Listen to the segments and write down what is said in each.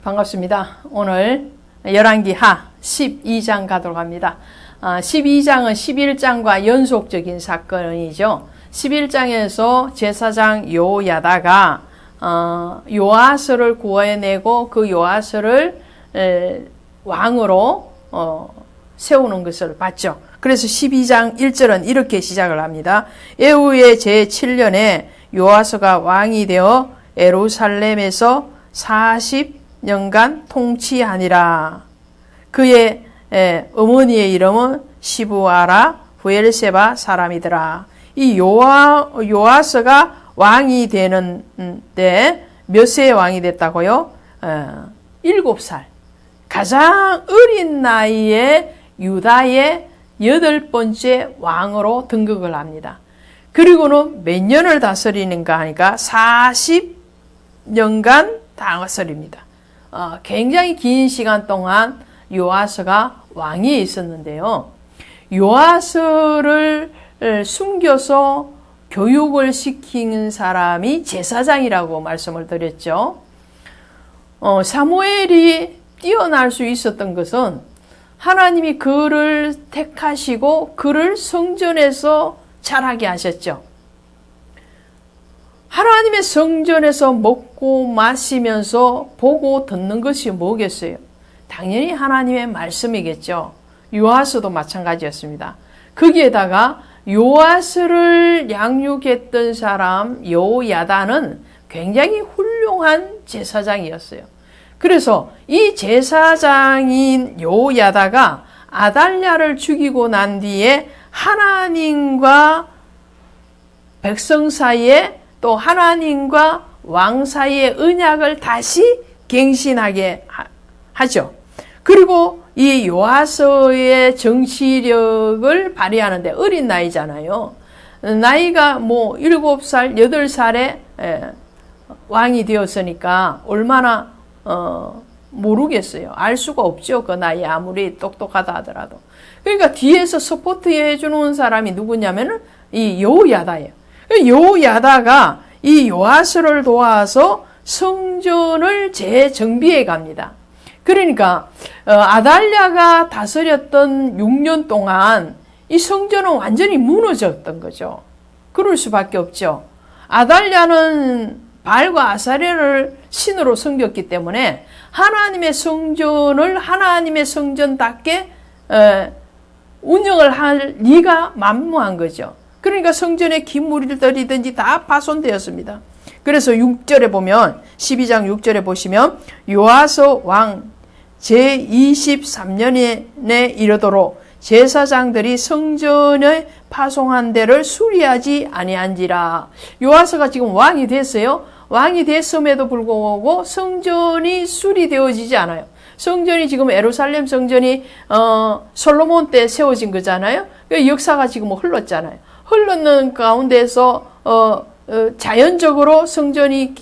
반갑습니다. 오늘 열왕기하 12장 가도록 합니다. 12장은 11장과 연속적인 사건이죠. 11장에서 제사장 요야다가 요아스를 구해내고 그 요아스를 왕으로 세우는 것을 봤죠. 그래서 12장 1절은 이렇게 시작을 합니다. 에후의 제7년에 요아스가 왕이 되어 예루살렘에서 40년간 통치하니라. 그의 어머니의 이름은 시부아라 부엘세바 사람이더라. 이 요아스가 왕이 되는데 몇 세에 왕이 됐다고요? 7살. 가장 어린 나이에 유다의 8번째 왕으로 등극을 합니다. 그리고는 몇 년을 다스리는가 하니까 40년간 다스립니다. 굉장히 긴 시간 동안 요아스가 왕이 있었는데요. 요아스를 숨겨서 교육을 시키는 사람이 제사장이라고 말씀을 드렸죠. 사무엘이 뛰어날 수 있었던 것은 하나님이 그를 택하시고 그를 성전에서 자라게 하셨죠. 하나님의 성전에서 먹고 마시면서 보고 듣는 것이 뭐겠어요? 당연히 하나님의 말씀이겠죠. 요아스도 마찬가지였습니다. 거기에다가 요아스를 양육했던 사람 요야다는 굉장히 훌륭한 제사장이었어요. 그래서 이 제사장인 요야다가 아달랴를 죽이고 난 뒤에 하나님과 백성 사이에 또 하나님과 왕 사이의 언약을 다시 갱신하게 하죠. 그리고 이 요아스의 정치력을 발휘하는데 어린 나이잖아요. 나이가 7살, 8살에 왕이 되었으니까 얼마나 모르겠어요. 알 수가 없죠. 그 나이에 아무리 똑똑하다 하더라도. 그러니까 뒤에서 서포트해 주는 사람이 누구냐면은 이 요야다예요. 요야다가 이 요아스를 도와서 성전을 재정비해 갑니다. 그러니까 아달랴가 다스렸던 6년 동안 이 성전은 완전히 무너졌던 거죠. 그럴 수밖에 없죠. 아달랴는 발과 아사랴를 신으로 섬겼기 때문에 하나님의 성전을 하나님의 성전답게 운영을 할 리가 만무한 거죠. 그러니까 성전의 기물들이든지 다 파손되었습니다. 그래서 6절에 보면 12장 6절에 보시면 요아스 왕 제23년에 이르도록 제사장들이 성전의 파송한 데를 수리하지 아니한지라. 요아스가 지금 왕이 됐어요. 왕이 됐음에도 불구하고 성전이 수리되어지지 않아요. 성전이 지금 예루살렘 성전이 솔로몬 때 세워진 거잖아요. 역사가 지금 흘렀잖아요. 흐르는 가운데서 자연적으로 성전이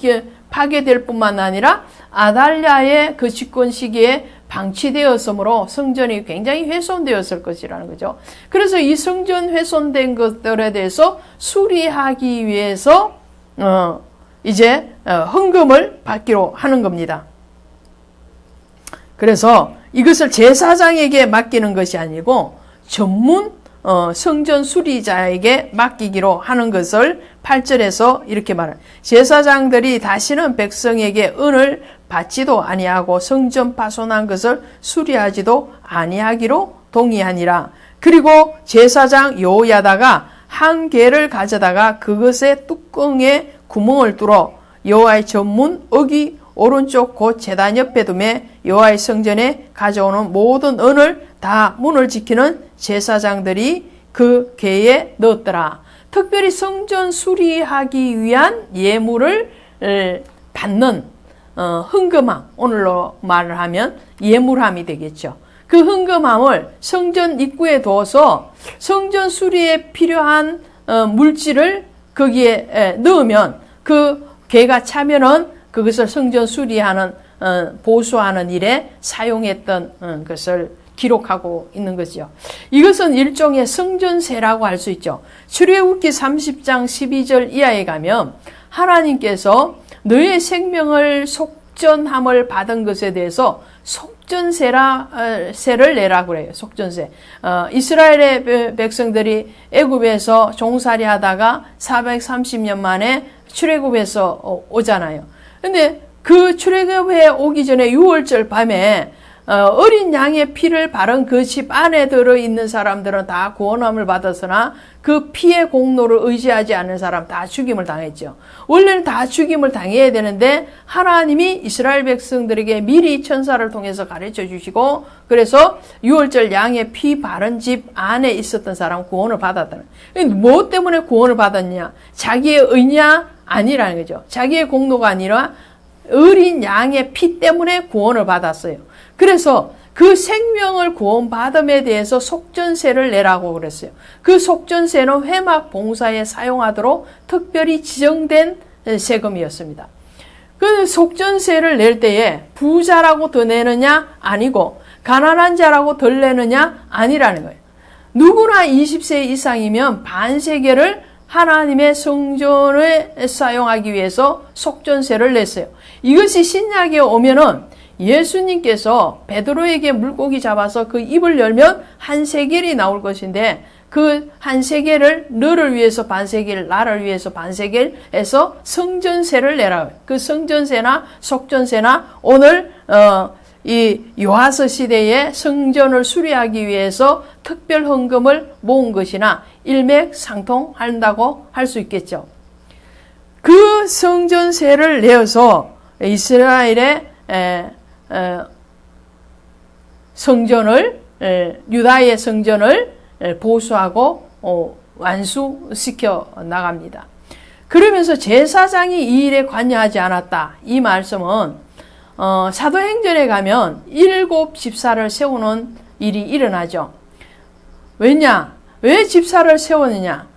파괴될 뿐만 아니라 아달랴의 그 집권 시기에 방치되었으므로 성전이 굉장히 훼손되었을 것이라는 거죠. 그래서 이 성전 훼손된 것들에 대해서 수리하기 위해서 이제 헌금을 받기로 하는 겁니다. 그래서 이것을 제사장에게 맡기는 것이 아니고 전문 성전 수리자에게 맡기기로 하는 것을 8절에서 이렇게 말해요. 제사장들이 다시는 백성에게 은을 받지도 아니하고 성전 파손한 것을 수리하지도 아니하기로 동의하니라. 그리고 제사장 요야다가 한 개를 가져다가 그것의 뚜껑에 구멍을 뚫어 여호와의 전문 어기 오른쪽 곧 제단 옆에 두매 여호와의 성전에 가져오는 모든 은을 다 문을 지키는 제사장들이 그 개에 넣었더라. 특별히 성전 수리하기 위한 예물을 받는 헌금함, 오늘로 말을 하면 예물함이 되겠죠. 그 헌금함을 성전 입구에 둬서 성전 수리에 필요한 물질을 거기에 넣으면 그 개가 차면은 그것을 성전 수리하는 보수하는 일에 사용했던 것을 기록하고 있는 거죠. 이것은 일종의 성전세라고 할 수 있죠. 출애굽기 30장 12절 이하에 가면 하나님께서 너의 생명을 속전함을 받은 것에 대해서 속전세를 내라고 그래요. 속전세. 이스라엘의 백성들이 애굽에서 종살이 하다가 430년 만에 출애굽해서 오잖아요. 근데 그 출애굽해 오기 전에 6월절 밤에 어린 양의 피를 바른 그 집 안에 들어있는 사람들은 다 구원함을 받았으나 그 피의 공로를 의지하지 않는 사람 다 죽임을 당했죠. 원래는 다 죽임을 당해야 되는데 하나님이 이스라엘 백성들에게 미리 천사를 통해서 가르쳐 주시고 그래서 6월절 양의 피 바른 집 안에 있었던 사람 구원을 받았다는. 뭐 때문에 구원을 받았냐? 자기의 의냐? 아니라는 거죠. 자기의 공로가 아니라 어린 양의 피 때문에 구원을 받았어요. 그래서 그 생명을 구원받음에 대해서 속전세를 내라고 그랬어요. 그 속전세는 회막 봉사에 사용하도록 특별히 지정된 세금이었습니다. 그 속전세를 낼 때에 부자라고 더 내느냐? 아니고 가난한 자라고 덜 내느냐? 아니라는 거예요. 누구나 20세 이상이면 반세계를 하나님의 성전에 사용하기 위해서 속전세를 냈어요. 이것이 신약에 오면은 예수님께서 베드로에게 물고기 잡아서 그 입을 열면 한 세겔이 나올 것인데 그 한 세겔을 너를 위해서 반세겔, 나를 위해서 반세겔에서 성전세를 내라. 그 성전세나 속전세나 오늘 이 요하스 시대에 성전을 수리하기 위해서 특별 헌금을 모은 것이나 일맥상통한다고 할 수 있겠죠. 그 성전세를 내어서 이스라엘의 성전을 유다의 성전을 보수하고 완수시켜 나갑니다. 그러면서 제사장이 이 일에 관여하지 않았다. 이 말씀은 사도행전에 가면 7 집사를 세우는 일이 일어나죠. 왜냐? 왜 집사를 세우느냐?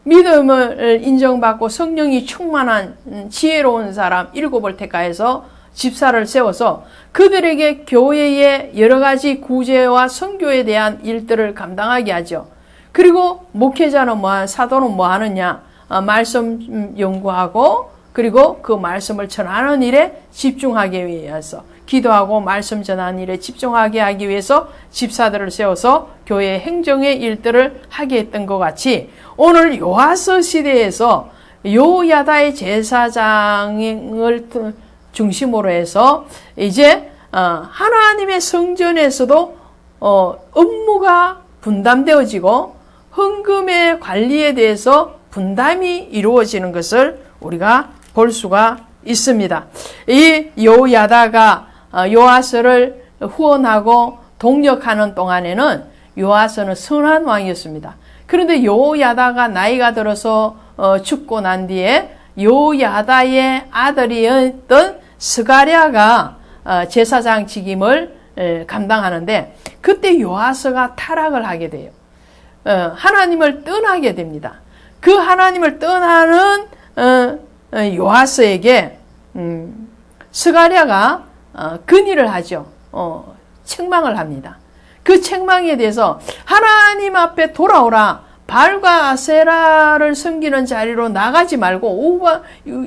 믿음을 인정받고 성령이 충만한 지혜로운 사람 7을 택하여서 집사를 세워서 그들에게 교회의 여러 가지 구제와 선교에 대한 일들을 감당하게 하죠. 그리고 목회자는 사도는 뭐 하느냐? 말씀 연구하고 그리고 그 말씀을 전하는 일에 집중하기 위해서 기도하고 말씀 전하는 일에 집중하게 하기 위해서 집사들을 세워서 교회 행정의 일들을 하게 했던 것 같이 오늘 요하스 시대에서 요야다의 제사장을 중심으로 해서 이제 하나님의 성전에서도 업무가 분담되어지고 헌금의 관리에 대해서 분담이 이루어지는 것을 우리가 볼 수가 있습니다. 이 요야다가 요아스를 후원하고 동력하는 동안에는 요아스는 선한 왕이었습니다. 그런데 요야다가 나이가 들어서 죽고 난 뒤에 요야다의 아들이었던 스가랴가 제사장 직임을 감당하는데 그때 요아스가 타락을 하게 돼요. 하나님을 떠나게 됩니다. 그 하나님을 떠나는 요아스에게 스가랴가 근의를 하죠. 책망을 합니다. 그 책망에 대해서 하나님 앞에 돌아오라. 발과 아세라를 섬기는 자리로 나가지 말고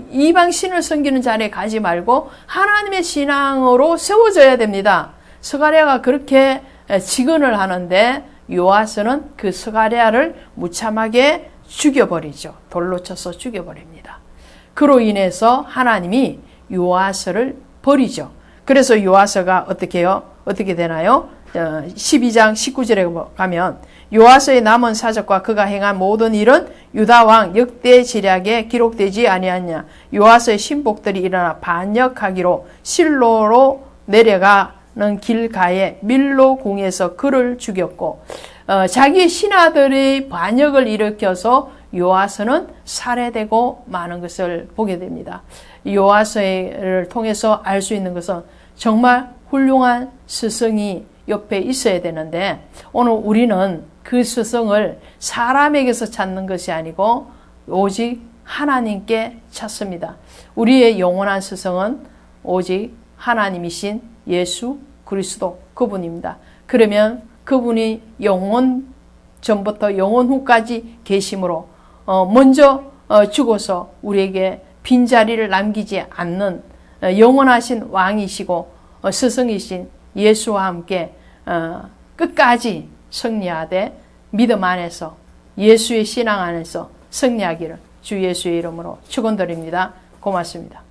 이방 신을 섬기는 자리에 가지 말고 하나님의 신앙으로 세워져야 됩니다. 스가랴가 그렇게 직언을 하는데 요아스는 그 스가랴를 무참하게 죽여버리죠. 돌로 쳐서 죽여버립니다. 그로 인해서 하나님이 요아스를 버리죠. 그래서 요아스가 어떻게 해요? 어떻게 되나요? 12장 19절에 가면 요아스의 남은 사적과 그가 행한 모든 일은 유다 왕 역대 지략에 기록되지 아니하냐. 요아스의 신복들이 일어나 반역하기로 실로로 내려가는 길가에 밀로 궁에서 그를 죽였고 자기 신하들의 반역을 일으켜서 요아스는 살해되고 마는 것을 보게 됩니다. 요아스를 통해서 알 수 있는 것은 정말 훌륭한 스승이 옆에 있어야 되는데 오늘 우리는 그 스승을 사람에게서 찾는 것이 아니고 오직 하나님께 찾습니다. 우리의 영원한 스승은 오직 하나님이신 예수 그리스도 그분입니다. 그러면 그분이 영원 전부터 영원 후까지 계심으로 먼저 죽어서 우리에게 빈자리를 남기지 않는 영원하신 왕이시고 스승이신 예수와 함께 끝까지 승리하되 믿음 안에서 예수의 신앙 안에서 승리하기를 주 예수의 이름으로 축원드립니다. 고맙습니다.